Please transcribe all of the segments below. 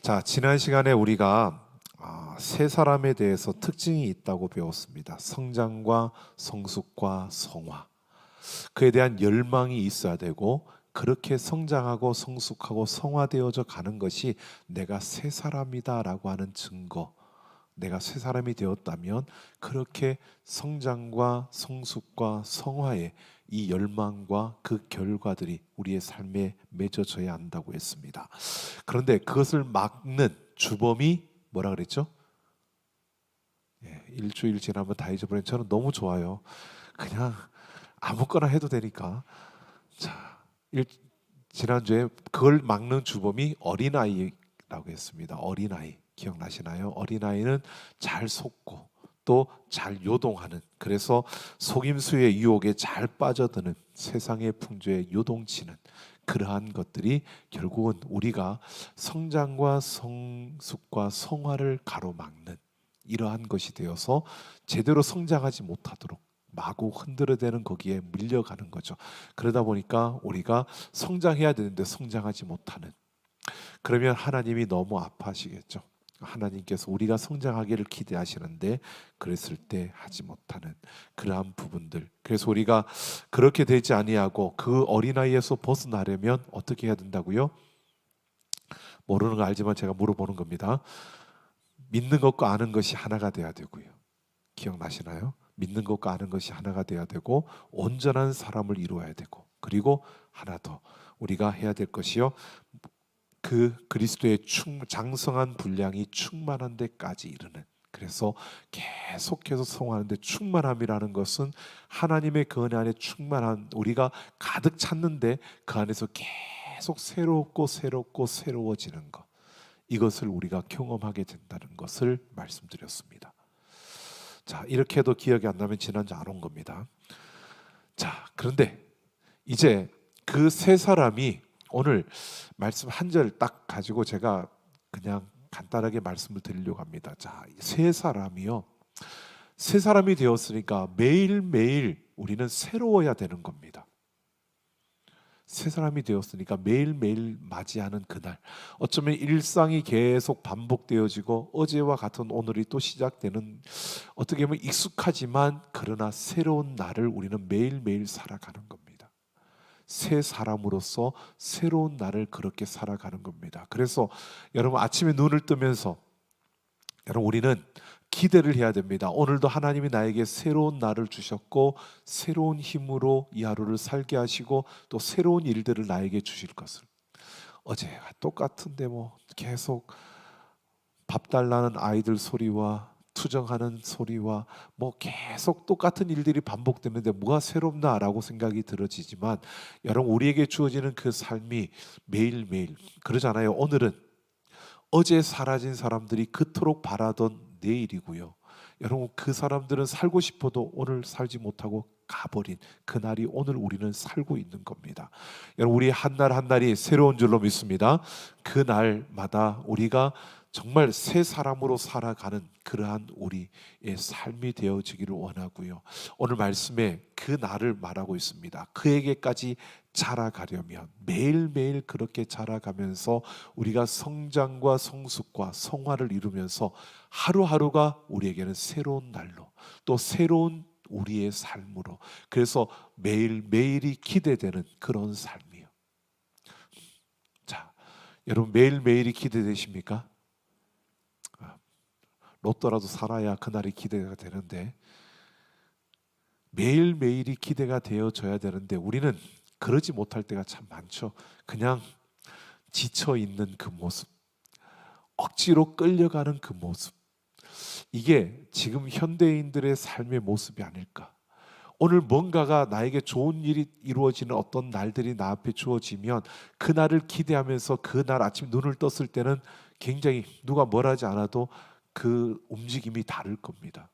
자, 지난 시간에 우리가 세 사람에 대해서 특징이 있다고 배웠습니다. 성장과 성숙과 성화. 그에 대한 열망이 있어야 되고, 그렇게 성장하고 성숙하고 성화되어져 가는 것이 내가 새 사람이다라고 하는 증거. 내가 새 사람이 되었다면 그렇게 성장과 성숙과 성화의 이 열망과 그 결과들이 우리의 삶에 맺어져야 한다고 했습니다. 그런데 그것을 막는 주범이 뭐라 그랬죠? 일주일 지나면 다 잊어버린. 저는 너무 좋아요. 그냥 아무거나 해도 되니까. 자, 지난주에 그걸 막는 주범이 어린아이라고 했습니다. 어린아이 기억나시나요? 어린아이는 잘 속고 또 잘 요동하는, 그래서 속임수의 유혹에 잘 빠져드는, 세상의 풍조에 요동치는 그러한 것들이 결국은 우리가 성장과 성숙과 성화를 가로막는 이러한 것이 되어서 제대로 성장하지 못하도록 마구 흔들어대는 거기에 밀려가는 거죠. 그러다 보니까 우리가 성장해야 되는데 성장하지 못하는, 그러면 하나님이 너무 아파하시겠죠. 하나님께서 우리가 성장하기를 기대하시는데 그랬을 때 하지 못하는 그러한 부분들. 그래서 우리가 그렇게 되지 아니하고 그 어린아이에서 벗어나려면 어떻게 해야 된다고요? 모르는 거 알지만 제가 물어보는 겁니다. 믿는 것과 아는 것이 하나가 돼야 되고요. 기억나시나요? 믿는 것과 아는 것이 하나가 돼야 되고 온전한 사람을 이루어야 되고, 그리고 하나 더 우리가 해야 될 것이요, 그 그리스도의 장성한 분량이 충만한 데까지 이르는. 그래서 계속해서 성화하는데, 충만함이라는 것은 하나님의 그 은혜 안에 충만한 우리가 가득 찼는데 그 안에서 계속 새롭고 새롭고 새로워지는 것, 이것을 우리가 경험하게 된다는 것을 말씀드렸습니다. 자, 이렇게 해도 기억이 안 나면 지난주 안 온 겁니다. 자, 그런데 이제 그 세 사람이 오늘 말씀 한 절 딱 가지고 제가 그냥 간단하게 말씀을 드리려고 합니다. 자, 세 사람이요, 세 사람이 되었으니까 매일매일 우리는 새로워야 되는 겁니다. 새 사람이 되었으니까 매일매일 맞이하는 그날, 어쩌면 일상이 계속 반복되어지고 어제와 같은 오늘이 또 시작되는, 어떻게 보면 익숙하지만 그러나 새로운 날을 우리는 매일매일 살아가는 겁니다. 새 사람으로서 새로운 날을 그렇게 살아가는 겁니다. 그래서 여러분, 아침에 눈을 뜨면서 여러분, 우리는 기대를 해야 됩니다. 오늘도 하나님이 나에게 새로운 날을 주셨고 새로운 힘으로 이 하루를 살게 하시고 또 새로운 일들을 나에게 주실 것을. 어제가 똑같은데 뭐 계속 밥 달라는 아이들 소리와 투정하는 소리와 뭐 계속 똑같은 일들이 반복되는데 뭐가 새롭나라고 생각이 들어지지만, 여러분, 우리에게 주어지는 그 삶이 매일매일 그러잖아요. 오늘은 어제 사라진 사람들이 그토록 바라던 내일이고요. 여러분, 그 사람들은 살고 싶어도 오늘 살지 못하고 가버린 그날이 오늘 우리는 살고 있는 겁니다. 여러분, 우리 한 날 한 날이 새로운 줄로 믿습니다. 그 날마다 우리가 정말 새 사람으로 살아가는 그러한 우리의 삶이 되어지기를 원하고요. 오늘 말씀에 그 날을 말하고 있습니다. 그에게까지 자라가려면 매일매일 그렇게 자라가면서 우리가 성장과 성숙과 성화를 이루면서 하루하루가 우리에게는 새로운 날로, 또 새로운 우리의 삶으로, 그래서 매일매일이 기대되는 그런 삶이요. 자, 여러분, 매일매일이 기대되십니까? 로또라도 살아야 그날이 기대가 되는데, 매일매일이 기대가 되어져야 되는데 우리는 그러지 못할 때가 참 많죠. 그냥 지쳐있는 그 모습, 억지로 끌려가는 그 모습, 이게 지금 현대인들의 삶의 모습이 아닐까. 오늘 뭔가가 나에게 좋은 일이 이루어지는 어떤 날들이 나 앞에 주어지면 그 날을 기대하면서 그 날 아침 눈을 떴을 때는 굉장히 누가 뭘 하지 않아도 그 움직임이 다를 겁니다.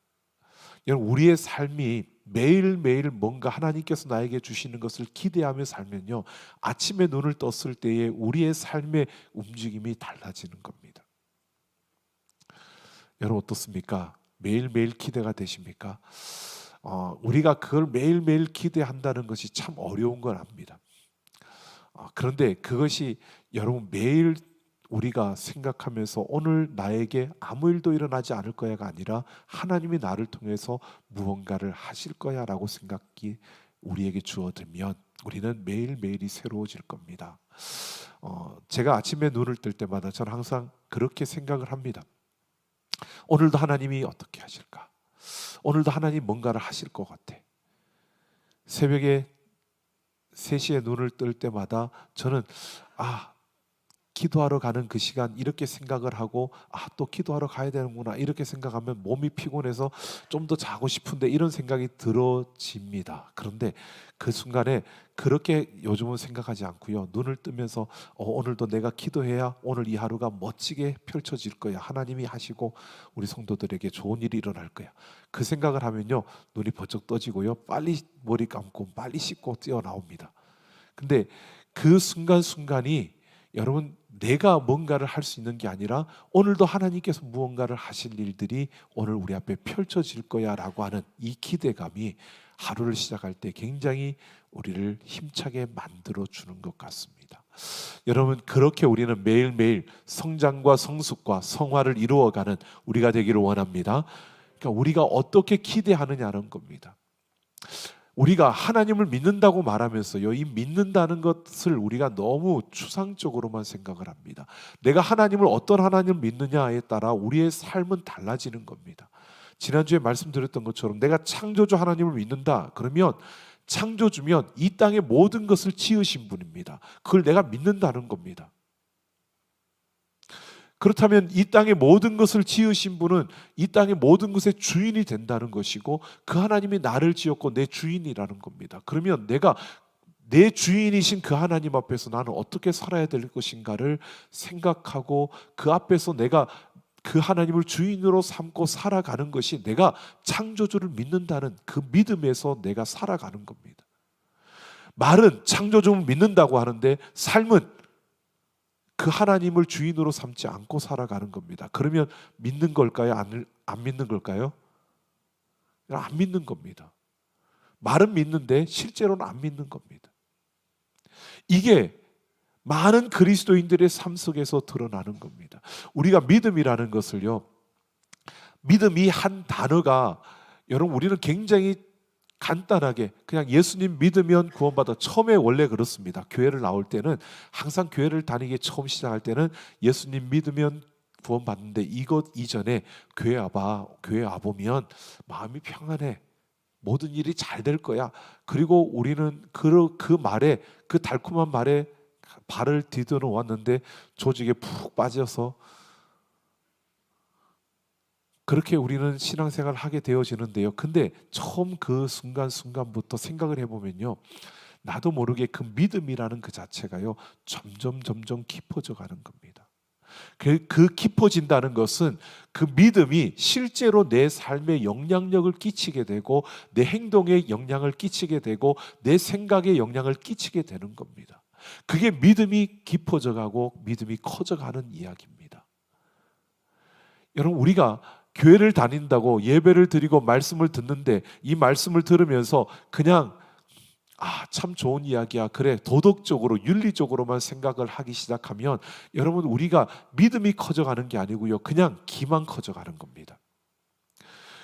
여러분, 우리의 삶이 매일매일 뭔가 하나님께서 나에게 주시는 것을 기대하며 살면요, 아침에 눈을 떴을 때에 우리의 삶의 움직임이 달라지는 겁니다. 여러분, 어떻습니까? 매일매일 기대가 되십니까? 우리가 그걸 매일매일 기대한다는 것이 참 어려운 걸 압니다. 그런데 그것이 여러분 매일 우리가 생각하면서 오늘 나에게 아무 일도 일어나지 않을 거야가 아니라 하나님이 나를 통해서 무언가를 하실 거야라고 생각이 우리에게 주어들면 우리는 매일매일이 새로워질 겁니다. 제가 아침에 눈을 뜰 때마다 저는 항상 그렇게 생각을 합니다. 오늘도 하나님이 어떻게 하실까? 오늘도 하나님 뭔가를 하실 것 같아. 새벽에 3시에 눈을 뜰 때마다 저는 기도하러 가는 그 시간 이렇게 생각을 하고 또 기도하러 가야 되는구나 이렇게 생각하면 몸이 피곤해서 좀 더 자고 싶은데 이런 생각이 들어집니다. 그런데 그 순간에 그렇게 요즘은 생각하지 않고요. 눈을 뜨면서 오늘도 내가 기도해야 오늘 이 하루가 멋지게 펼쳐질 거야. 하나님이 하시고 우리 성도들에게 좋은 일이 일어날 거야. 그 생각을 하면요. 눈이 번쩍 떠지고요. 빨리 머리 감고 빨리 씻고 뛰어나옵니다. 근데 그 순간순간이 여러분 내가 뭔가를 할 수 있는 게 아니라 오늘도 하나님께서 무언가를 하실 일들이 오늘 우리 앞에 펼쳐질 거야 라고 하는 이 기대감이 하루를 시작할 때 굉장히 우리를 힘차게 만들어주는 것 같습니다. 여러분 그렇게 우리는 매일매일 성장과 성숙과 성화를 이루어가는 우리가 되기를 원합니다. 그러니까 우리가 어떻게 기대하느냐는 겁니다. 우리가 하나님을 믿는다고 말하면서요, 이 믿는다는 것을 우리가 너무 추상적으로만 생각을 합니다. 내가 하나님을 어떤 하나님을 믿느냐에 따라 우리의 삶은 달라지는 겁니다. 지난주에 말씀드렸던 것처럼 내가 창조주 하나님을 믿는다 그러면 창조주면 이 땅의 모든 것을 지으신 분입니다. 그걸 내가 믿는다는 겁니다. 그렇다면 이 땅의 모든 것을 지으신 분은 이 땅의 모든 것의 주인이 된다는 것이고 그 하나님이 나를 지었고 내 주인이라는 겁니다. 그러면 내가 내 주인이신 그 하나님 앞에서 나는 어떻게 살아야 될 것인가를 생각하고 그 앞에서 내가 그 하나님을 주인으로 삼고 살아가는 것이 내가 창조주를 믿는다는 그 믿음에서 내가 살아가는 겁니다. 말은 창조주를 믿는다고 하는데 삶은 그 하나님을 주인으로 삼지 않고 살아가는 겁니다. 그러면 믿는 걸까요? 안 믿는 걸까요? 안 믿는 겁니다. 말은 믿는데 실제로는 안 믿는 겁니다. 이게 많은 그리스도인들의 삶 속에서 드러나는 겁니다. 우리가 믿음이라는 것을요, 믿음이 한 단어가 여러분 우리는 굉장히 간단하게 그냥 예수님 믿으면 구원받아. 처음에 원래 그렇습니다. 교회를 나올 때는 항상 교회를 다니기 처음 시작할 때는 예수님 믿으면 구원받는데 이것 이전에 교회 와보면 마음이 평안해. 모든 일이 잘 될 거야. 그리고 우리는 그 말에 그 달콤한 말에 발을 디뎌 왔는데 조직에 푹 빠져서 그렇게 우리는 신앙생활을 하게 되어지는데요. 근데 처음 그 순간부터 생각을 해보면요, 나도 모르게 그 믿음이라는 그 자체가요 점점 깊어져 가는 겁니다. 그 깊어진다는 것은 그 믿음이 실제로 내 삶에 영향력을 끼치게 되고 내 행동에 영향을 끼치게 되고 내 생각에 영향을 끼치게 되는 겁니다. 그게 믿음이 깊어져 가고 믿음이 커져 가는 이야기입니다. 여러분 우리가 교회를 다닌다고 예배를 드리고 말씀을 듣는데 이 말씀을 들으면서 그냥 참 좋은 이야기야. 그래 도덕적으로 윤리적으로만 생각을 하기 시작하면 여러분 우리가 믿음이 커져가는 게 아니고요. 그냥 기만 커져가는 겁니다.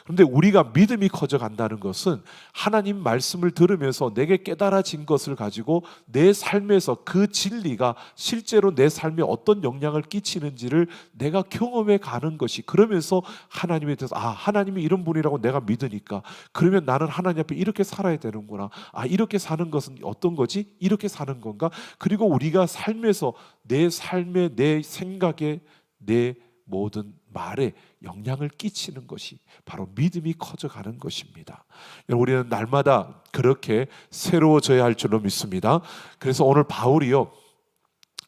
그런데 우리가 믿음이 커져간다는 것은 하나님 말씀을 들으면서 내게 깨달아진 것을 가지고 내 삶에서 그 진리가 실제로 내 삶에 어떤 영향을 끼치는지를 내가 경험해 가는 것이, 그러면서 하나님에 대해서 하나님이 이런 분이라고 내가 믿으니까 그러면 나는 하나님 앞에 이렇게 살아야 되는구나. 이렇게 사는 것은 어떤 거지? 이렇게 사는 건가? 그리고 우리가 삶에서 내 삶에 내 생각에 내 모든 말에 영향을 끼치는 것이 바로 믿음이 커져가는 것입니다. 우리는 날마다 그렇게 새로워져야 할 줄로 믿습니다. 그래서 오늘 바울이요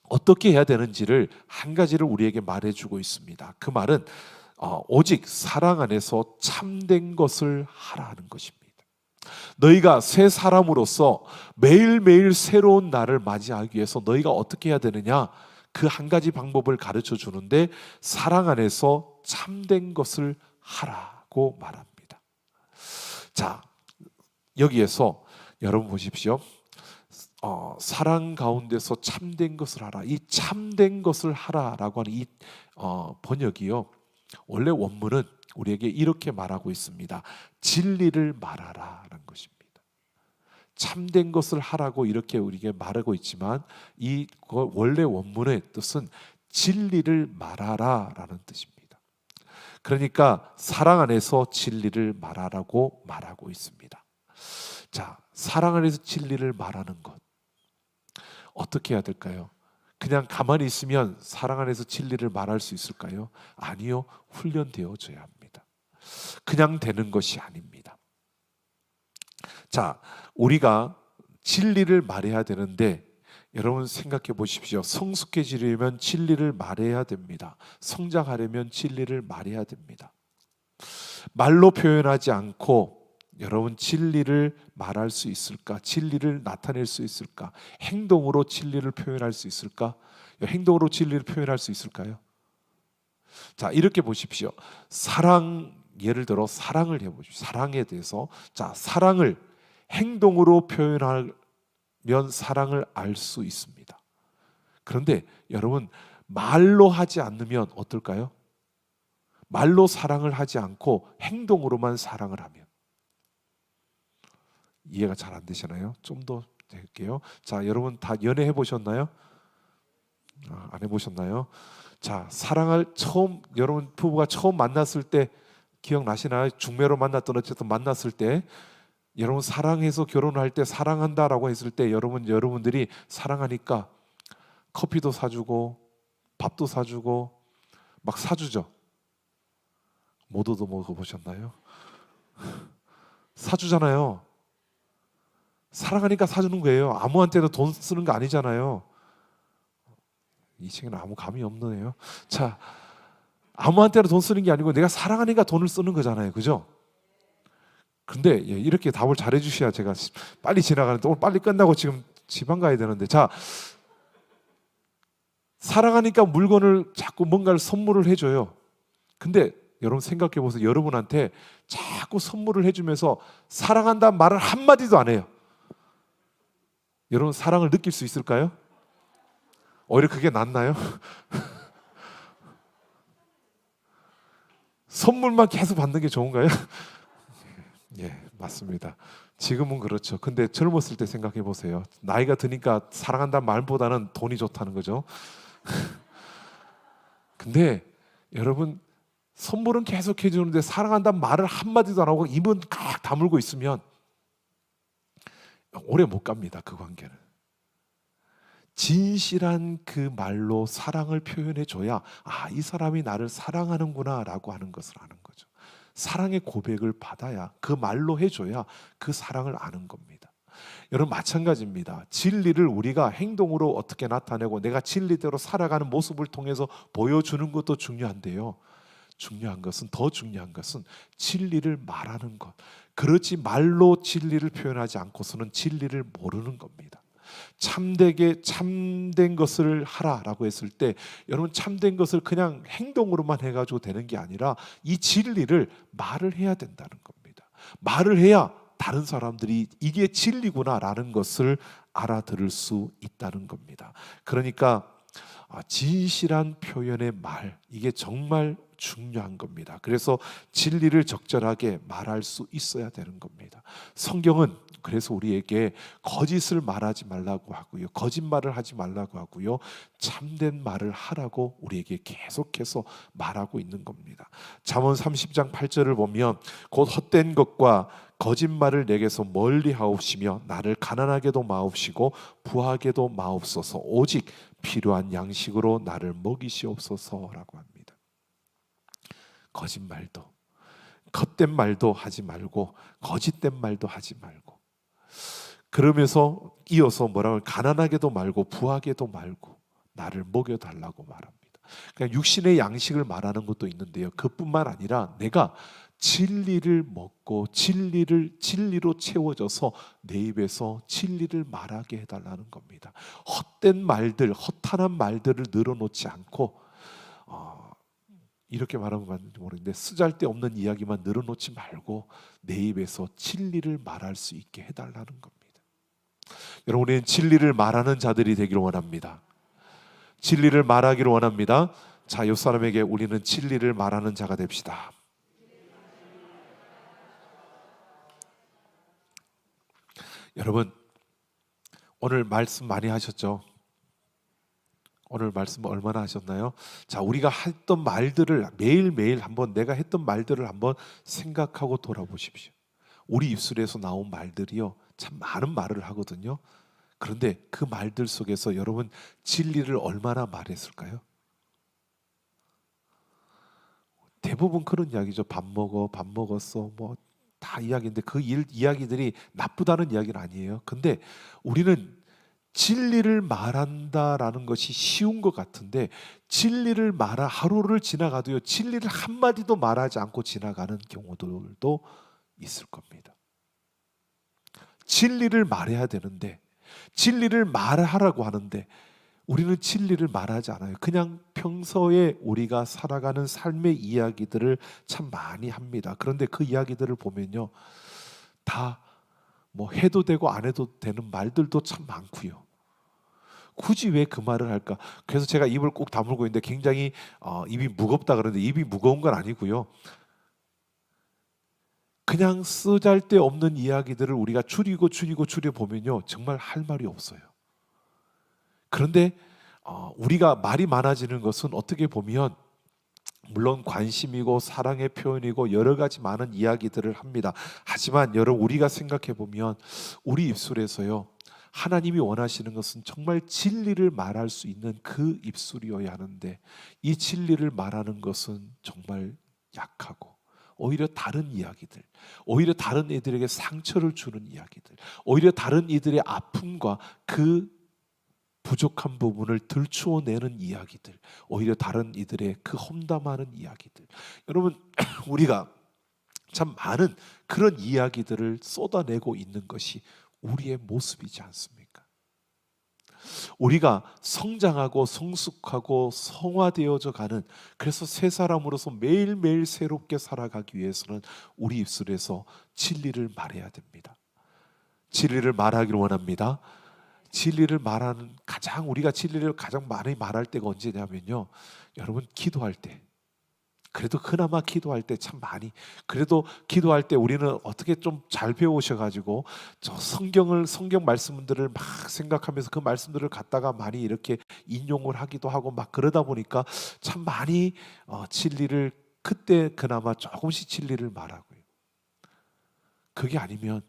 어떻게 해야 되는지를 한 가지를 우리에게 말해주고 있습니다. 그 말은 오직 사랑 안에서 참된 것을 하라 하는 것입니다. 너희가 새 사람으로서 매일매일 새로운 날을 맞이하기 위해서 너희가 어떻게 해야 되느냐, 그 한 가지 방법을 가르쳐 주는데 사랑 안에서 참된 것을 하라고 말합니다. 자, 여기에서 여러분 보십시오. 사랑 가운데서 참된 것을 하라. 이 참된 것을 하라라고 하는 이 번역이요. 원래 원문은 우리에게 이렇게 말하고 있습니다. 진리를 말하라라는 것입니다. 참된 것을 하라고 이렇게 우리에게 말하고 있지만 이 원래 원문의 뜻은 진리를 말하라라는 뜻입니다. 그러니까 사랑 안에서 진리를 말하라고 말하고 있습니다. 자, 사랑 안에서 진리를 말하는 것 어떻게 해야 될까요? 그냥 가만히 있으면 사랑 안에서 진리를 말할 수 있을까요? 아니요, 훈련되어져야 합니다. 그냥 되는 것이 아닙니다. 자, 우리가 진리를 말해야 되는데 여러분 생각해 보십시오. 성숙해지려면 진리를 말해야 됩니다. 성장하려면 진리를 말해야 됩니다. 말로 표현하지 않고 여러분 진리를 말할 수 있을까? 진리를 나타낼 수 있을까? 행동으로 진리를 표현할 수 있을까? 행동으로 진리를 표현할 수 있을까요? 자, 이렇게 보십시오. 예를 들어 사랑을 해보십시오. 사랑에 대해서 사랑을 행동으로 표현하면 사랑을 알 수 있습니다. 그런데 여러분 말로 하지 않으면 어떨까요? 말로 사랑을 하지 않고 행동으로만 사랑을 하면 이해가 잘 안 되시나요? 좀 더 할게요. 자, 여러분 다 연애 해보셨나요? 안 해보셨나요? 자, 여러분 부부가 처음 만났을 때 기억나시나요? 중매로 만났던 어쨌든 만났을 때 여러분 사랑해서 결혼할 때 사랑한다라고 했을 때 여러분들이 사랑하니까 커피도 사주고 밥도 사주고 막 사주죠. 모두도 먹어보셨나요? 사주잖아요. 사랑하니까 사주는 거예요. 아무한테나 돈 쓰는 거 아니잖아요. 이 친구는 아무 감이 없네요. 자, 아무한테나 돈 쓰는 게 아니고 내가 사랑하니까 돈을 쓰는 거잖아요. 그죠? 근데 이렇게 답을 잘해 주셔야 제가 빨리 지나가는데 오늘 빨리 끝나고 지금 지방 가야 되는데 자, 사랑하니까 물건을 자꾸 뭔가를 선물을 해줘요. 근데 여러분 생각해 보세요. 여러분한테 자꾸 선물을 해주면서 사랑한다는 말을 한마디도 안 해요. 여러분 사랑을 느낄 수 있을까요? 오히려 그게 낫나요? 선물만 계속 받는 게 좋은가요? 예, 맞습니다. 지금은 그렇죠. 근데 젊었을 때 생각해 보세요. 나이가 드니까 사랑한다는 말보다는 돈이 좋다는 거죠. 근데 여러분 선물은 계속 해주는데 사랑한다는 말을 한마디도 안 하고 입은 꽉 다물고 있으면 오래 못 갑니다. 그 관계는. 진실한 그 말로 사랑을 표현해 줘야 이 사람이 나를 사랑하는구나 라고 하는 것을 아는 거죠. 사랑의 고백을 받아야 그 말로 해줘야 그 사랑을 아는 겁니다. 여러분 마찬가지입니다. 진리를 우리가 행동으로 어떻게 나타내고 내가 진리대로 살아가는 모습을 통해서 보여주는 것도 중요한데요. 더 중요한 것은 진리를 말하는 것. 그렇지 말로 진리를 표현하지 않고서는 진리를 모르는 겁니다. 참된 것을 하라라고 했을 때 여러분 참된 것을 그냥 행동으로만 해가지고 되는 게 아니라 이 진리를 말을 해야 된다는 겁니다. 말을 해야 다른 사람들이 이게 진리구나라는 것을 알아들을 수 있다는 겁니다. 그러니까 진실한 표현의 말 이게 정말 중요한 겁니다. 그래서 진리를 적절하게 말할 수 있어야 되는 겁니다. 성경은 그래서 우리에게 거짓을 말하지 말라고 하고요. 거짓말을 하지 말라고 하고요. 참된 말을 하라고 우리에게 계속해서 말하고 있는 겁니다. 잠언 30장 8절을 보면 곧 헛된 것과 거짓말을 내게서 멀리 하옵시며 나를 가난하게도 마옵시고 부하게도 마옵소서 오직 필요한 양식으로 나를 먹이시옵소서라고 합니다. 거짓말도 겉된 말도 하지 말고 거짓된 말도 하지 말고 그러면서 이어서 뭐라고 가난하게도 말고 부하게도 말고 나를 먹여달라고 말합니다. 그냥 육신의 양식을 말하는 것도 있는데요. 그뿐만 아니라 내가 진리를 먹고 진리로 채워져서 내 입에서 진리를 말하게 해달라는 겁니다. 헛된 말들, 허탄한 말들을 늘어놓지 않고 이렇게 말하면 맞는지 모르겠는데 쓰잘데없는 이야기만 늘어놓지 말고 내 입에서 진리를 말할 수 있게 해달라는 겁니다. 여러분, 우리는 진리를 말하는 자들이 되기를 원합니다. 진리를 말하기를 원합니다. 자, 옆 사람에게 우리는 진리를 말하는 자가 됩시다. 여러분, 오늘 말씀 많이 하셨죠? 오늘 말씀 얼마나 하셨나요? 자, 우리가 했던 말들을 매일매일 한번, 내가 했던 말들을 한번 생각하고 돌아보십시오. 우리 입술에서 나온 말들이요, 참 많은 말을 하거든요. 그런데 그 말들 속에서 여러분 진리를 얼마나 말했을까요? 대부분 그런 이야기죠. 밥 먹어, 밥 먹었어, 뭐 다 이야기인데 그 이야기들이 나쁘다는 이야기는 아니에요. 근데 우리는 진리를 말한다라는 것이 쉬운 것 같은데, 진리를 하루를 지나가도요, 진리를 한마디도 말하지 않고 지나가는 경우들도 있을 겁니다. 진리를 말해야 되는데, 진리를 말하라고 하는데 우리는 진리를 말하지 않아요. 그냥 평소에 우리가 살아가는 삶의 이야기들을 참 많이 합니다. 그런데 그 이야기들을 보면요, 다 뭐 해도 되고 안 해도 되는 말들도 참 많고요. 굳이 왜 그 말을 할까? 그래서 제가 입을 꼭 다물고 있는데 굉장히 입이 무겁다 그러는데, 입이 무거운 건 아니고요. 그냥 쓰잘데없는 이야기들을 우리가 줄이고 보면요, 정말 할 말이 없어요. 그런데 우리가 말이 많아지는 것은 어떻게 보면 물론 관심이고 사랑의 표현이고 여러 가지 많은 이야기들을 합니다. 하지만 여러분, 우리가 생각해 보면 우리 입술에서요, 하나님이 원하시는 것은 정말 진리를 말할 수 있는 그 입술이어야 하는데, 이 진리를 말하는 것은 정말 약하고, 오히려 다른 이야기들, 오히려 다른 이들에게 상처를 주는 이야기들, 오히려 다른 이들의 아픔과 그 부족한 부분을 들추어내는 이야기들, 오히려 다른 이들의 그 험담하는 이야기들. 여러분, 우리가 참 많은 그런 이야기들을 쏟아내고 있는 것이 우리의 모습이지 않습니까? 우리가 성장하고 성숙하고 성화되어져 가는, 그래서 새 사람으로서 매일매일 새롭게 살아가기 위해서는 우리 입술에서 진리를 말해야 됩니다. 진리를 말하기를 원합니다. 진리를 말하는, 우리가 진리를 가장 많이 말할 때가 언제냐면요, 여러분, 기도할 때. 그래도 그나마 기도할 때 참 많이, 그래도 기도할 때 우리는 어떻게 좀 잘 배우셔가지고 저 성경 말씀들을 막 생각하면서 그 말씀들을 갖다가 많이 이렇게 인용을 하기도 하고 막 그러다 보니까 참 많이 진리를, 그때 그나마 조금씩 진리를 말하고요. 그게 아니면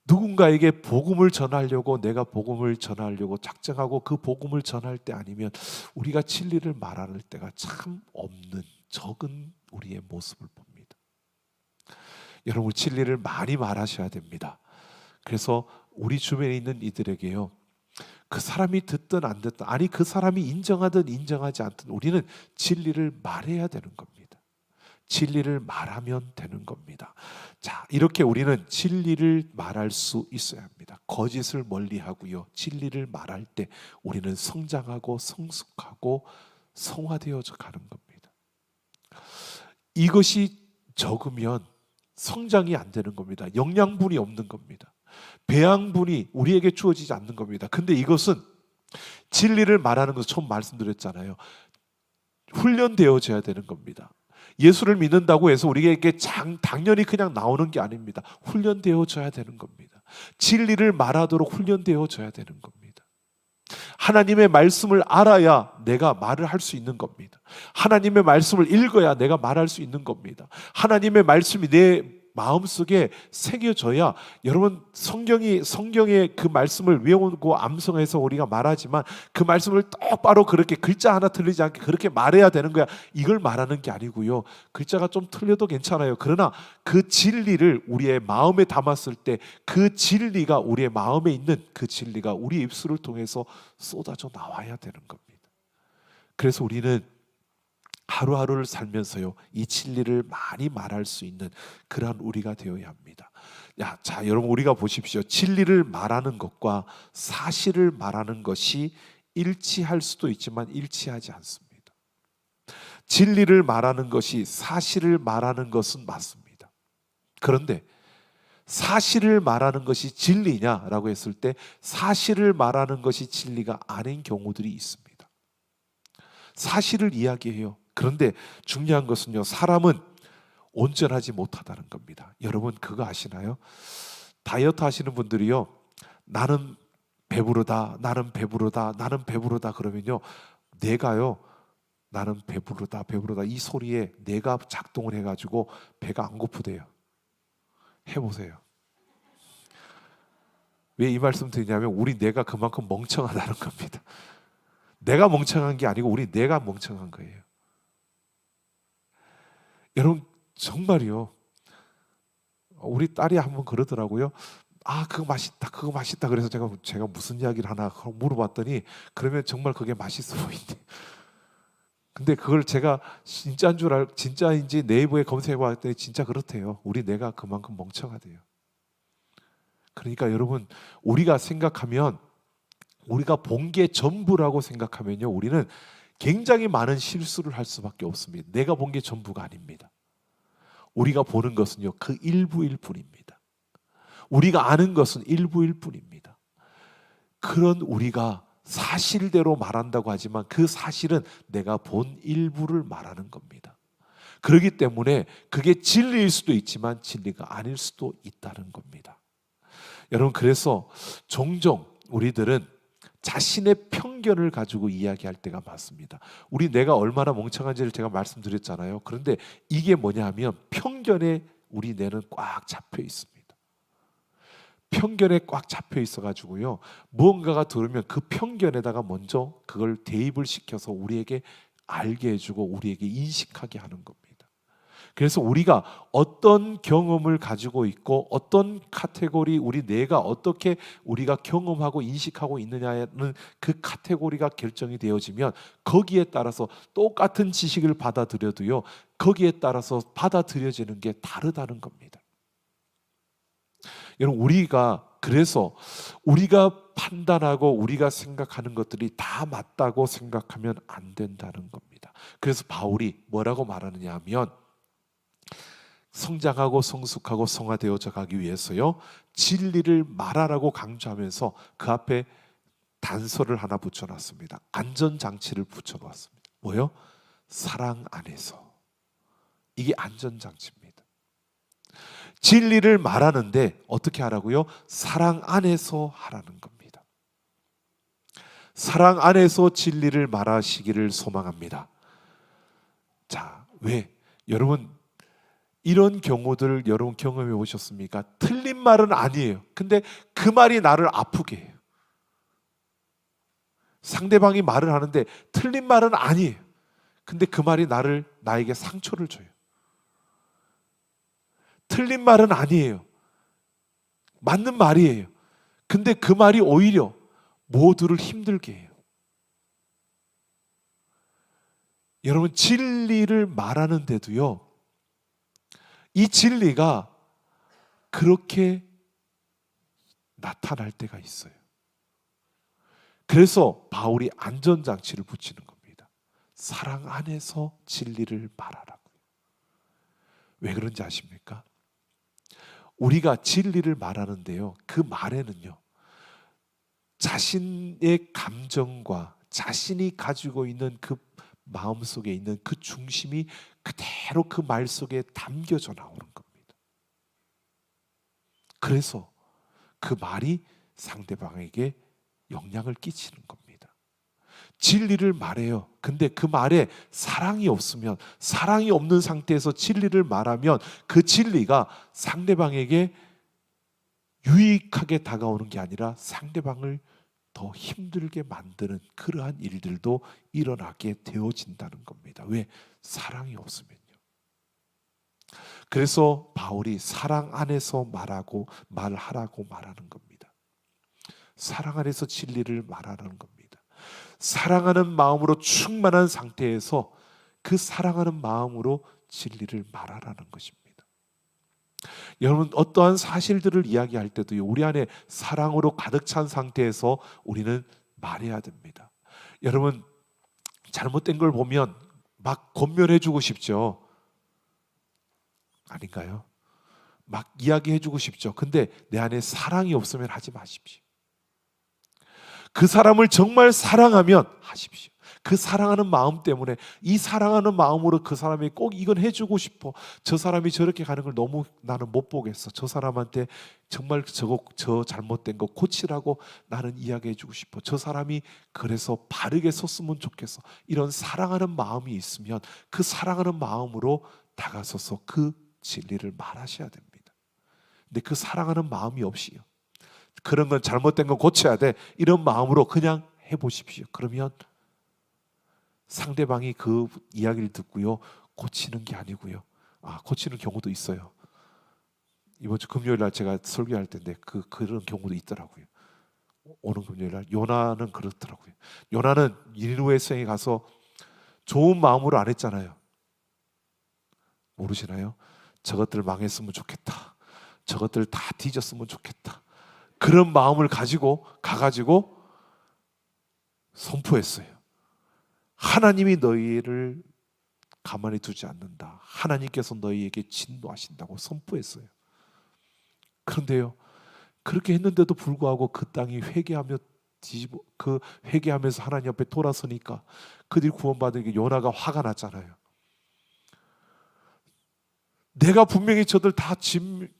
누군가에게 복음을 전하려고, 내가 복음을 전하려고 작정하고 그 복음을 전할 때 아니면 우리가 진리를 말할 때가 참 없는, 적은 우리의 모습을 봅니다. 여러분, 진리를 많이 말하셔야 됩니다. 그래서 우리 주변에 있는 이들에게요, 그 사람이 듣든 안 듣든, 아니 그 사람이 인정하든 인정하지 않든 우리는 진리를 말해야 되는 겁니다. 진리를 말하면 되는 겁니다. 자, 이렇게 우리는 진리를 말할 수 있어야 합니다. 거짓을 멀리하고요, 진리를 말할 때 우리는 성장하고 성숙하고 성화되어져 가는 겁니다. 이것이 적으면 성장이 안 되는 겁니다. 영양분이 없는 겁니다. 배양분이 우리에게 주어지지 않는 겁니다. 근데 이것은 진리를 말하는 것을 처음 말씀드렸잖아요. 훈련되어져야 되는 겁니다. 예수를 믿는다고 해서 우리에게 당연히 그냥 나오는 게 아닙니다. 훈련되어져야 되는 겁니다. 진리를 말하도록 훈련되어져야 되는 겁니다. 하나님의 말씀을 알아야 내가 말을 할 수 있는 겁니다. 하나님의 말씀을 읽어야 내가 말할 수 있는 겁니다. 하나님의 말씀이 내 마음속에 새겨져야, 여러분, 성경의 그 말씀을 외우고 암송해서 우리가 말하지만 그 말씀을 똑바로 그렇게 글자 하나 틀리지 않게 그렇게 말해야 되는 거야, 이걸 말하는 게 아니고요. 글자가 좀 틀려도 괜찮아요. 그러나 그 진리를 우리의 마음에 담았을 때 그 진리가, 우리의 마음에 있는 그 진리가 우리 입술을 통해서 쏟아져 나와야 되는 겁니다. 그래서 우리는 하루하루를 살면서요, 이 진리를 많이 말할 수 있는 그러한 우리가 되어야 합니다. 자, 여러분, 우리가 보십시오. 진리를 말하는 것과 사실을 말하는 것이 일치할 수도 있지만 일치하지 않습니다. 진리를 말하는 것이 사실을 말하는 것은 맞습니다. 그런데 사실을 말하는 것이 진리냐라고 했을 때 사실을 말하는 것이 진리가 아닌 경우들이 있습니다. 사실을 이야기해요. 그런데 중요한 것은요, 사람은 온전하지 못하다는 겁니다. 여러분 그거 아시나요? 다이어트 하시는 분들이요, 나는 배부르다, 나는 배부르다, 나는 배부르다 그러면요, 내가요, 나는 배부르다, 배부르다 이 소리에 내가 작동을 해가지고 배가 안 고프대요. 해보세요. 왜 이 말씀 드리냐면 우리 뇌가 그만큼 멍청하다는 겁니다. 내가 멍청한 게 아니고 우리 뇌가 멍청한 거예요. 여러분 정말이요. 우리 딸이 한번 그러더라고요. 아 그거 맛있다, 그거 맛있다. 그래서 제가 무슨 이야기를 하나 물어봤더니 그러면 정말 그게 맛있어 보인대. 근데 그걸 제가 진짜인 줄 알고 진짜인지 네이버에 검색해봤더니 진짜 그렇대요. 우리 뇌가 그만큼 멍청하대요. 그러니까 여러분 우리가 생각하면 우리가 본 게 전부라고 생각하면요, 우리는 굉장히 많은 실수를 할 수밖에 없습니다. 내가 본 게 전부가 아닙니다. 우리가 보는 것은요, 그 일부일 뿐입니다. 우리가 아는 것은 일부일 뿐입니다. 그런 우리가 사실대로 말한다고 하지만 그 사실은 내가 본 일부를 말하는 겁니다. 그렇기 때문에 그게 진리일 수도 있지만 진리가 아닐 수도 있다는 겁니다. 여러분 그래서 종종 우리들은 자신의 편견을 가지고 이야기할 때가 많습니다. 우리 뇌가 얼마나 멍청한지를 제가 말씀드렸잖아요. 그런데 이게 뭐냐 하면 편견에 우리 뇌는 꽉 잡혀 있습니다. 편견에 꽉 잡혀 있어가지고요, 무언가가 들으면 그 편견에다가 먼저 그걸 대입을 시켜서 우리에게 알게 해주고 우리에게 인식하게 하는 겁니다. 그래서 우리가 어떤 경험을 가지고 있고 어떤 카테고리, 우리 뇌가 어떻게 우리가 경험하고 인식하고 있느냐는 그 카테고리가 결정이 되어지면 거기에 따라서 똑같은 지식을 받아들여도요, 거기에 따라서 받아들여지는 게 다르다는 겁니다. 여러분 그래서 우리가 판단하고 우리가 생각하는 것들이 다 맞다고 생각하면 안 된다는 겁니다. 그래서 바울이 뭐라고 말하느냐 하면 성장하고 성숙하고 성화되어져 가기 위해서요, 진리를 말하라고 강조하면서 그 앞에 단서를 하나 붙여놨습니다. 안전장치를 붙여놨습니다. 뭐요? 사랑 안에서. 이게 안전장치입니다. 진리를 말하는데 어떻게 하라고요? 사랑 안에서 하라는 겁니다. 사랑 안에서 진리를 말하시기를 소망합니다. 자, 왜? 여러분 이런 경우들 여러분 경험해 보셨습니까? 틀린 말은 아니에요. 근데 그 말이 나를 아프게 해요. 상대방이 말을 하는데 틀린 말은 아니에요. 근데 그 말이 나에게 상처를 줘요. 틀린 말은 아니에요. 맞는 말이에요. 근데 그 말이 오히려 모두를 힘들게 해요. 여러분 진리를 말하는데도요, 이 진리가 그렇게 나타날 때가 있어요. 그래서 바울이 안전장치를 붙이는 겁니다. 사랑 안에서 진리를 말하라고요. 왜 그런지 아십니까? 우리가 진리를 말하는데요, 그 말에는요, 자신의 감정과 자신이 가지고 있는 그 마음속에 있는 그 중심이 그대로 그 말 속에 담겨져 나오는 겁니다. 그래서 그 말이 상대방에게 영향을 끼치는 겁니다. 진리를 말해요. 근데 그 말에 사랑이 없으면, 사랑이 없는 상태에서 진리를 말하면 그 진리가 상대방에게 유익하게 다가오는 게 아니라 상대방을 더 힘들게 만드는 그러한 일들도 일어나게 되어진다는 겁니다. 왜? 사랑이 없으면요. 그래서 바울이 사랑 안에서 말하라고 말하는 겁니다. 사랑 안에서 진리를 말하라는 겁니다. 사랑하는 마음으로 충만한 상태에서 그 사랑하는 마음으로 진리를 말하라는 것입니다. 여러분 어떠한 사실들을 이야기할 때도요, 우리 안에 사랑으로 가득 찬 상태에서 우리는 말해야 됩니다. 여러분 잘못된 걸 보면 막 권면해 주고 싶죠. 아닌가요? 막 이야기해주고 싶죠. 근데 내 안에 사랑이 없으면 하지 마십시오. 그 사람을 정말 사랑하면 하십시오. 그 사랑하는 마음 때문에, 이 사랑하는 마음으로 그 사람이 꼭 이건 해주고 싶어. 저 사람이 저렇게 가는 걸 너무 나는 못 보겠어. 저 사람한테 정말 저 잘못된 거 고치라고 나는 이야기해주고 싶어. 저 사람이 그래서 바르게 섰으면 좋겠어. 이런 사랑하는 마음이 있으면 그 사랑하는 마음으로 다가서서 그 진리를 말하셔야 됩니다. 근데 그 사랑하는 마음이 없이요, 그런 건 잘못된 건 고쳐야 돼, 이런 마음으로 그냥 해보십시오. 그러면 상대방이 그 이야기를 듣고요, 고치는 게 아니고요, 고치는 경우도 있어요. 이번 주 금요일 날 제가 설교할 텐데 그런 경우도 있더라고요. 오는 금요일 날 요나는 그렇더라고요. 요나는 니느웨 성에 가서 좋은 마음으로 안 했잖아요. 모르시나요? 저것들 망했으면 좋겠다, 저것들 다 뒤졌으면 좋겠다, 그런 마음을 가지고 가가지고 선포했어요. 하나님이 너희를 가만히 두지 않는다. 하나님께서 너희에게 진노하신다고 선포했어요. 그런데요, 그렇게 했는데도 불구하고 그 땅이 회개하면서 하나님 앞에 돌아서니까 그들이 구원받은 게 요나가 화가 났잖아요. 내가 분명히 저들 다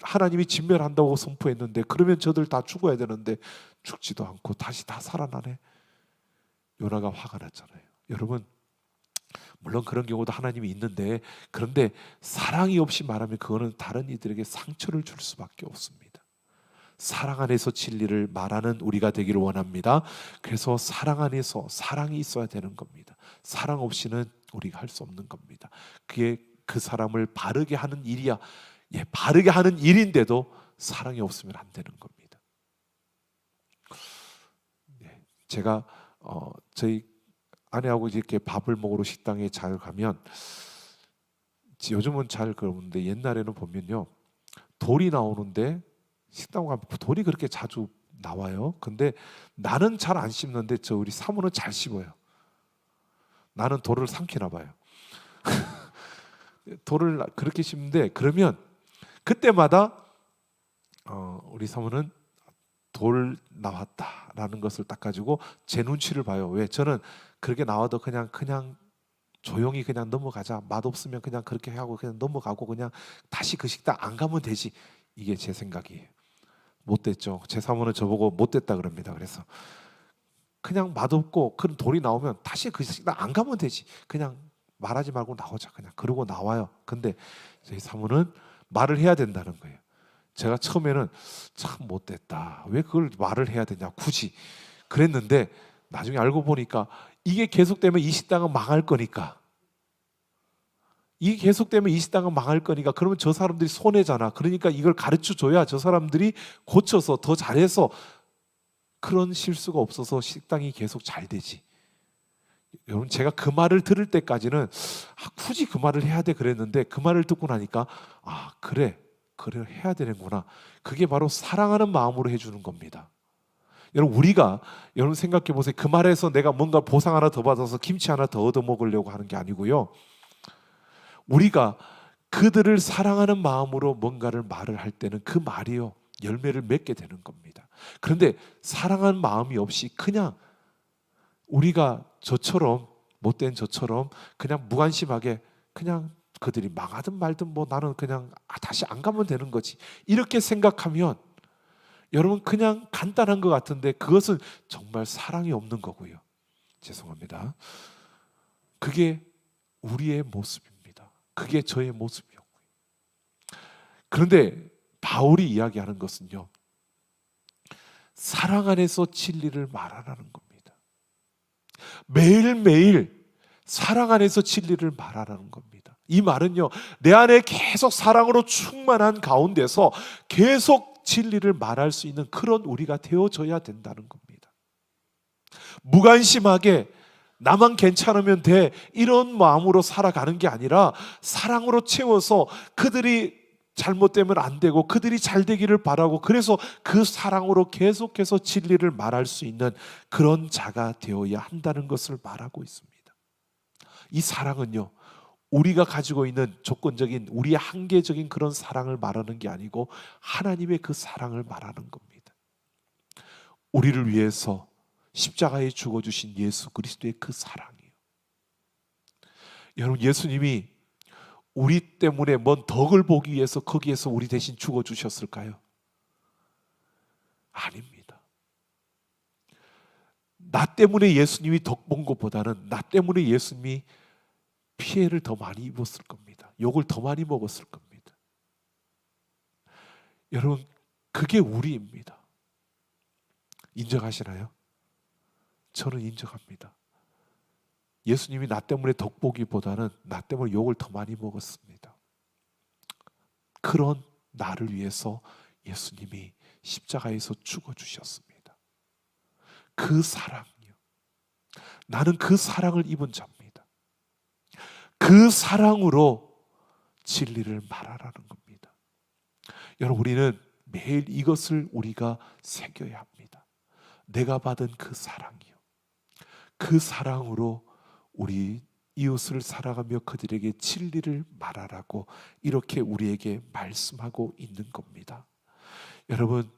하나님이 진멸한다고 선포했는데, 그러면 저들 다 죽어야 되는데 죽지도 않고 다시 다 살아나네. 요나가 화가 났잖아요. 여러분, 물론 그런 경우도 하나님이 있는데, 그런데 사랑이 없이 말하면 그거는 다른 이들에게 상처를 줄 수밖에 없습니다. 사랑 안에서 진리를 말하는 우리가 되기를 원합니다. 그래서 사랑 안에서 사랑이 있어야 되는 겁니다. 사랑 없이는 우리가 할 수 없는 겁니다. 그게 그 사람을 바르게 하는 일이야. 바르게 하는 일인데도 사랑이 없으면 안 되는 겁니다. 제가 저희 아내하고 이렇게 밥을 먹으러 식당에 잘 가면, 요즘은 잘 그러는데 옛날에는 보면요, 돌이 나오는데 식당 가면 돌이 그렇게 자주 나와요. 근데 나는 잘 안 씹는데 우리 사모는 잘 씹어요. 나는 돌을 삼키나 봐요. 돌을 그렇게 씹는데, 그러면 그때마다 우리 사모는 돌 나왔다라는 것을 딱 가지고 제 눈치를 봐요. 왜? 저는 그렇게 나와도 그냥 조용히 그냥 넘어가자, 맛없으면 그냥 그렇게 하고 그냥 넘어가고 그냥 다시 그 식당 안 가면 되지, 이게 제 생각이에요. 못됐죠. 제 사모는 저보고 못됐다 그럽니다. 그래서 그냥 맛없고 그런 돌이 나오면 다시 그 식당 안 가면 되지, 그냥 말하지 말고 나오자, 그냥 그러고 나와요. 근데 저희 사모는 말을 해야 된다는 거예요. 제가 처음에는 참 못됐다, 왜 그걸 말을 해야 되냐 굳이 그랬는데, 나중에 알고 보니까 이게 계속되면 이 식당은 망할 거니까, 그러면 저 사람들이 손해잖아. 그러니까 이걸 가르쳐 줘야 저 사람들이 고쳐서 더 잘해서 그런 실수가 없어서 식당이 계속 잘 되지. 여러분, 제가 그 말을 들을 때까지는 굳이 그 말을 해야 돼 그랬는데, 그 말을 듣고 나니까 그래 해야 되는구나. 그게 바로 사랑하는 마음으로 해주는 겁니다. 여러분 생각해 보세요. 그 말에서 내가 뭔가 보상 하나 더 받아서 김치 하나 더 얻어 먹으려고 하는 게 아니고요, 우리가 그들을 사랑하는 마음으로 뭔가를 말을 할 때는 그 말이요, 열매를 맺게 되는 겁니다. 그런데 사랑하는 마음이 없이 그냥 우리가 못된 저처럼 그냥 무관심하게 그냥 그들이 망하든 말든 나는 그냥 다시 안 가면 되는 거지, 이렇게 생각하면 여러분 그냥 간단한 것 같은데 그것은 정말 사랑이 없는 거고요. 죄송합니다. 그게 우리의 모습입니다. 그게 저의 모습이었고요. 그런데 바울이 이야기하는 것은요, 사랑 안에서 진리를 말하라는 겁니다. 매일매일 사랑 안에서 진리를 말하라는 겁니다. 이 말은요, 내 안에 계속 사랑으로 충만한 가운데서 계속 진리를 말할 수 있는 그런 우리가 되어져야 된다는 겁니다. 무관심하게 나만 괜찮으면 돼, 이런 마음으로 살아가는 게 아니라 사랑으로 채워서 그들이 잘못되면 안 되고 그들이 잘 되기를 바라고, 그래서 그 사랑으로 계속해서 진리를 말할 수 있는 그런 자가 되어야 한다는 것을 말하고 있습니다. 이 사랑은요, 우리가 가지고 있는 조건적인 우리의 한계적인 그런 사랑을 말하는 게 아니고 하나님의 그 사랑을 말하는 겁니다. 우리를 위해서 십자가에 죽어주신 예수 그리스도의 그 사랑이에요. 여러분, 예수님이 우리 때문에 뭔 덕을 보기 위해서 거기에서 우리 대신 죽어주셨을까요? 아닙니다. 나 때문에 예수님이 덕 본 것보다는 나 때문에 예수님이 피해를 더 많이 입었을 겁니다. 욕을 더 많이 먹었을 겁니다. 여러분, 그게 우리입니다. 인정하시나요? 저는 인정합니다. 예수님이 나 때문에 덕보기보다는 나 때문에 욕을 더 많이 먹었습니다. 그런 나를 위해서 예수님이 십자가에서 죽어주셨습니다. 그 사랑이요. 나는 그 사랑을 입은 자입니다. 그 사랑으로 진리를 말하라는 겁니다. 여러분, 우리는 매일 이것을 우리가 새겨야 합니다. 내가 받은 그 사랑이요. 그 사랑으로 우리 이웃을 살아가며 그들에게 진리를 말하라고 이렇게 우리에게 말씀하고 있는 겁니다. 여러분,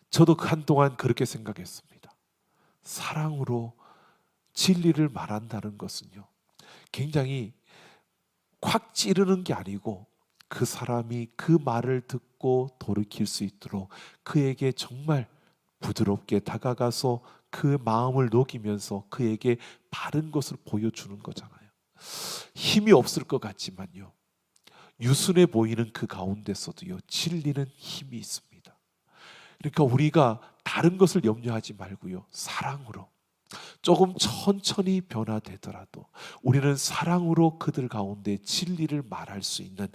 저도 한동안 그렇게 생각했습니다. 사랑으로 진리를 말한다는 것은요, 굉장히 확 찌르는 게 아니고 그 사람이 그 말을 듣고 돌이킬 수 있도록 그에게 정말 부드럽게 다가가서 그 마음을 녹이면서 그에게 바른 것을 보여주는 거잖아요. 힘이 없을 것 같지만요, 유순해 보이는 그 가운데서도요, 진리는 힘이 있습니다. 그러니까 우리가 다른 것을 염려하지 말고요, 사랑으로 조금 천천히 변화되더라도 우리는 사랑으로 그들 가운데 진리를 말할 수 있는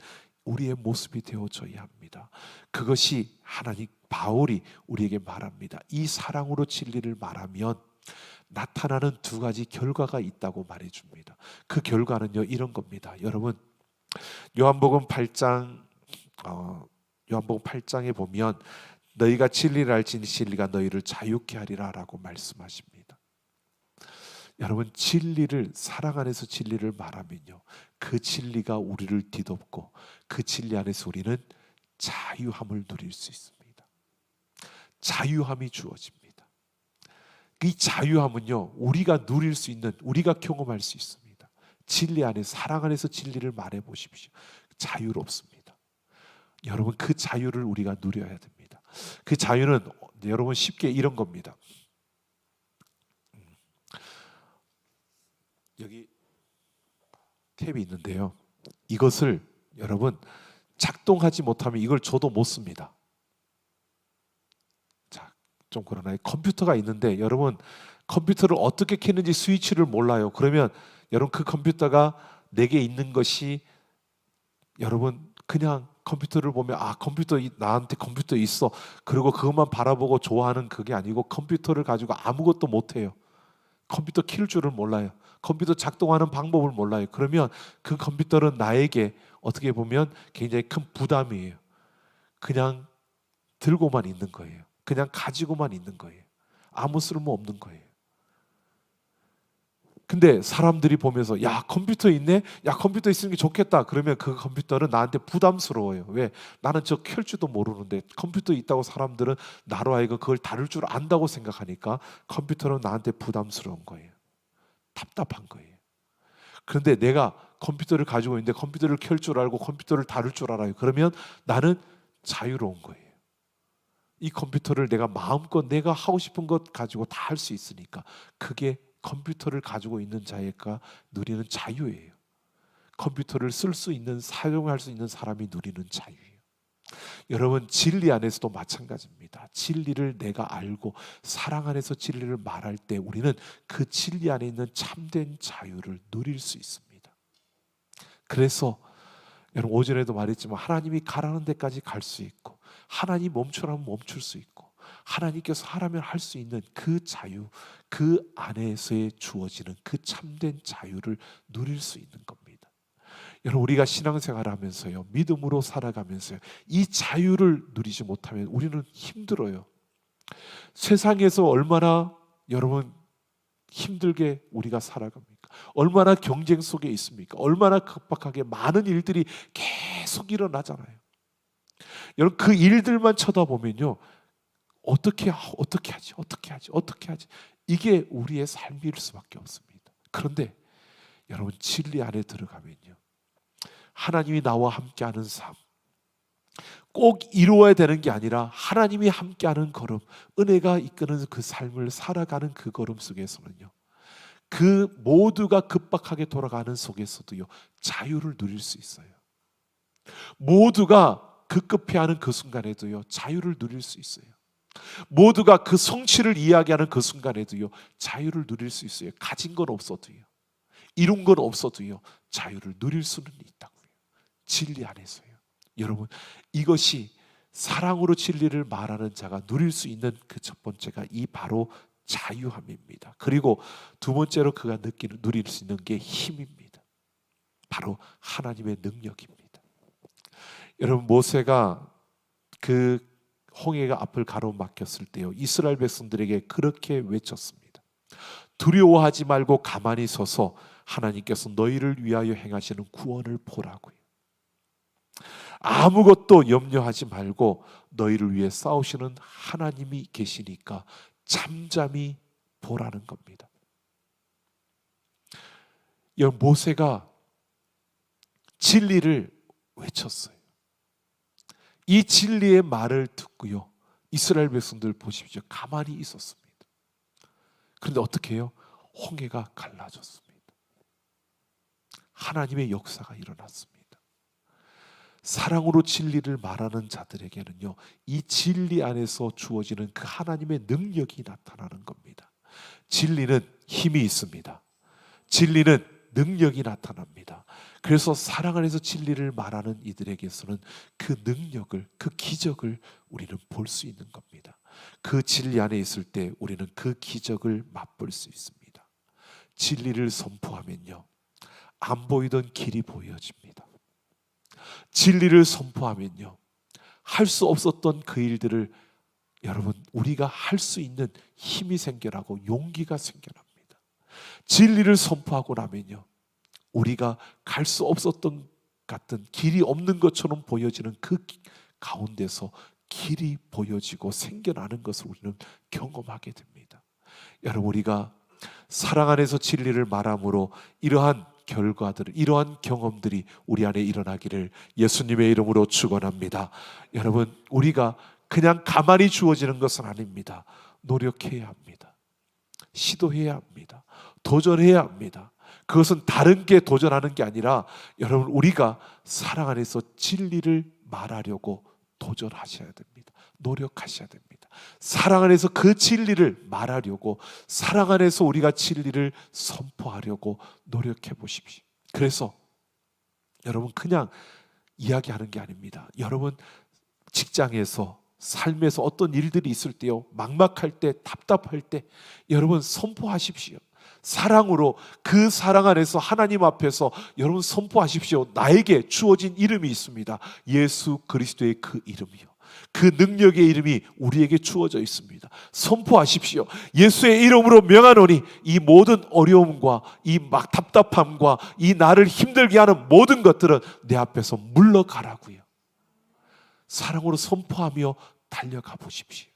우리의 모습이 되어져야 합니다. 그것이 하나님, 바울이 우리에게 말합니다. 이 사랑으로 진리를 말하면 나타나는 두 가지 결과가 있다고 말해줍니다. 그 결과는요, 이런 겁니다. 여러분, 요한복음 8장 요한복음 8장에 보면 너희가 진리를 알지니 진리가 너희를 자유케 하리라 라고 말씀하십니다. 여러분, 진리를, 사랑 안에서 진리를 말하면요, 그 진리가 우리를 뒤덮고 그 진리 안에서 우리는 자유함을 누릴 수 있습니다. 자유함이 주어집니다. 이 자유함은요, 우리가 누릴 수 있는, 우리가 경험할 수 있습니다. 진리 안에, 사랑 안에서 진리를 말해 보십시오. 자유롭습니다. 여러분, 그 자유를 우리가 누려야 됩니다. 그 자유는 여러분 쉽게 이런 겁니다. 여기 탭이 있는데요, 이것을 여러분 작동하지 못하면 이걸 줘도 못 씁니다. 자, 좀 그러나요? 컴퓨터가 있는데 여러분 컴퓨터를 어떻게 켜는지 스위치를 몰라요. 그러면 여러분 그 컴퓨터가 내게 있는 것이, 여러분 그냥 컴퓨터를 보면 컴퓨터, 나한테 컴퓨터 있어, 그리고 그것만 바라보고 좋아하는 그게 아니고 컴퓨터를 가지고 아무것도 못해요. 컴퓨터 킬 줄을 몰라요. 컴퓨터 작동하는 방법을 몰라요. 그러면 그 컴퓨터는 나에게 어떻게 보면 굉장히 큰 부담이에요. 그냥 들고만 있는 거예요. 그냥 가지고만 있는 거예요. 아무 쓸모 없는 거예요. 근데 사람들이 보면서 야, 컴퓨터 있네? 야, 컴퓨터 있으는 게 좋겠다. 그러면 그 컴퓨터는 나한테 부담스러워요. 왜? 나는 저 켤 줄도 모르는데 컴퓨터 있다고 사람들은 나로 하여금 그걸 다룰 줄 안다고 생각하니까 컴퓨터는 나한테 부담스러운 거예요. 답답한 거예요. 그런데 내가 컴퓨터를 가지고 있는데 컴퓨터를 켤 줄 알고 컴퓨터를 다룰 줄 알아요. 그러면 나는 자유로운 거예요. 이 컴퓨터를 내가 마음껏 내가 하고 싶은 것 가지고 다 할 수 있으니까, 그게 컴퓨터를 가지고 있는 자가 누리는 자유예요. 컴퓨터를 쓸 수 있는, 사용할 수 있는 사람이 누리는 자유예요. 여러분, 진리 안에서도 마찬가지입니다. 진리를 내가 알고 사랑 안에서 진리를 말할 때 우리는 그 진리 안에 있는 참된 자유를 누릴 수 있습니다. 그래서 여러분, 오전에도 말했지만 하나님이 가라는 데까지 갈 수 있고, 하나님 멈추라면 멈출 수 있고, 하나님께서 하라면 할 수 있는 그 자유, 그 안에서의 주어지는 그 참된 자유를 누릴 수 있는 겁니다. 여러분, 우리가 신앙생활을 하면서요, 믿음으로 살아가면서요, 이 자유를 누리지 못하면 우리는 힘들어요. 세상에서 얼마나 여러분 힘들게 우리가 살아갑니까? 얼마나 경쟁 속에 있습니까? 얼마나 급박하게 많은 일들이 계속 일어나잖아요. 여러분, 그 일들만 쳐다보면요, 어떻게 하지? 이게 우리의 삶일 수밖에 없습니다. 그런데 여러분, 진리 안에 들어가면요, 하나님이 나와 함께하는 삶, 꼭 이루어야 되는 게 아니라 하나님이 함께하는 걸음, 은혜가 이끄는 그 삶을 살아가는 그 걸음 속에서는요, 그 모두가 급박하게 돌아가는 속에서도요, 자유를 누릴 수 있어요. 모두가 급급해하는 그 순간에도요, 자유를 누릴 수 있어요. 모두가 그 성취를 이야기하는 그 순간에도요, 자유를 누릴 수 있어요. 가진 건 없어도요, 이룬 건 없어도요, 자유를 누릴 수는 있다고요. 진리 안에서요. 여러분, 이것이 사랑으로 진리를 말하는 자가 누릴 수 있는 그 첫 번째가 이 바로 자유함입니다. 그리고 두 번째로 그가 누릴 수 있는 게 힘입니다. 바로 하나님의 능력입니다. 여러분, 모세가 그 홍해가 앞을 가로막혔을 때요, 이스라엘 백성들에게 그렇게 외쳤습니다. 두려워하지 말고 가만히 서서 하나님께서 너희를 위하여 행하시는 구원을 보라고요. 아무것도 염려하지 말고 너희를 위해 싸우시는 하나님이 계시니까 잠잠히 보라는 겁니다. 여러분, 모세가 진리를 외쳤어요. 이 진리의 말을 듣고요, 이스라엘 백성들 보십시오, 가만히 있었습니다. 그런데 어떻게 해요? 홍해가 갈라졌습니다. 하나님의 역사가 일어났습니다. 사랑으로 진리를 말하는 자들에게는요, 이 진리 안에서 주어지는 그 하나님의 능력이 나타나는 겁니다. 진리는 힘이 있습니다. 진리는 능력이 나타납니다. 그래서 사랑 안에서 진리를 말하는 이들에게서는 그 능력을, 그 기적을 우리는 볼 수 있는 겁니다. 그 진리 안에 있을 때 우리는 그 기적을 맛볼 수 있습니다. 진리를 선포하면요, 안 보이던 길이 보여집니다. 진리를 선포하면요, 할 수 없었던 그 일들을 여러분, 우리가 할 수 있는 힘이 생겨나고 용기가 생겨납니다. 진리를 선포하고 나면요, 우리가 갈 수 없었던 같은 길이 없는 것처럼 보여지는 그 가운데서 길이 보여지고 생겨나는 것을 우리는 경험하게 됩니다. 여러분, 우리가 사랑 안에서 진리를 말함으로 이러한 결과들, 이러한 경험들이 우리 안에 일어나기를 예수님의 이름으로 축원합니다. 여러분, 우리가 그냥 가만히 주어지는 것은 아닙니다. 노력해야 합니다. 시도해야 합니다. 도전해야 합니다. 그것은 다른 게 도전하는 게 아니라 여러분, 우리가 사랑 안에서 진리를 말하려고 도전하셔야 됩니다. 노력하셔야 됩니다. 사랑 안에서 그 진리를 말하려고, 사랑 안에서 우리가 진리를 선포하려고 노력해 보십시오. 그래서 여러분, 그냥 이야기하는 게 아닙니다. 여러분, 직장에서, 삶에서 어떤 일들이 있을 때요, 막막할 때, 답답할 때 여러분 선포하십시오. 사랑으로, 그 사랑 안에서 하나님 앞에서 여러분 선포하십시오. 나에게 주어진 이름이 있습니다. 예수 그리스도의 그 이름이요, 그 능력의 이름이 우리에게 주어져 있습니다. 선포하십시오. 예수의 이름으로 명하노니 이 모든 어려움과 이 막 답답함과 이 나를 힘들게 하는 모든 것들은 내 앞에서 물러가라고요. 사랑으로 선포하며 달려가 보십시오.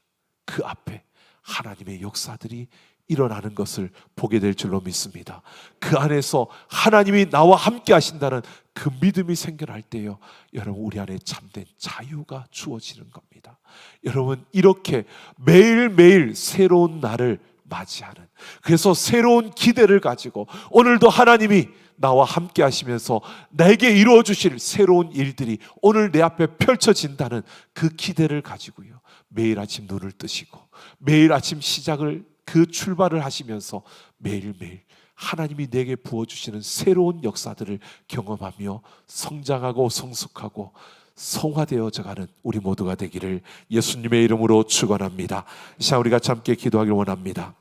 그 앞에 하나님의 역사들이 일어나는 것을 보게 될 줄로 믿습니다. 그 안에서 하나님이 나와 함께 하신다는 그 믿음이 생겨날 때요, 여러분, 우리 안에 참된 자유가 주어지는 겁니다. 여러분, 이렇게 매일매일 새로운 날을 맞이하는, 그래서 새로운 기대를 가지고 오늘도 하나님이 나와 함께 하시면서 내게 이루어 주실 새로운 일들이 오늘 내 앞에 펼쳐진다는 그 기대를 가지고요, 매일 아침 눈을 뜨시고 매일 아침 시작을, 그 출발을 하시면서 매일매일 하나님이 내게 부어주시는 새로운 역사들을 경험하며 성장하고 성숙하고 성화되어져가는 우리 모두가 되기를 예수님의 이름으로 축원합니다. 자, 우리가 함께 기도하길 원합니다.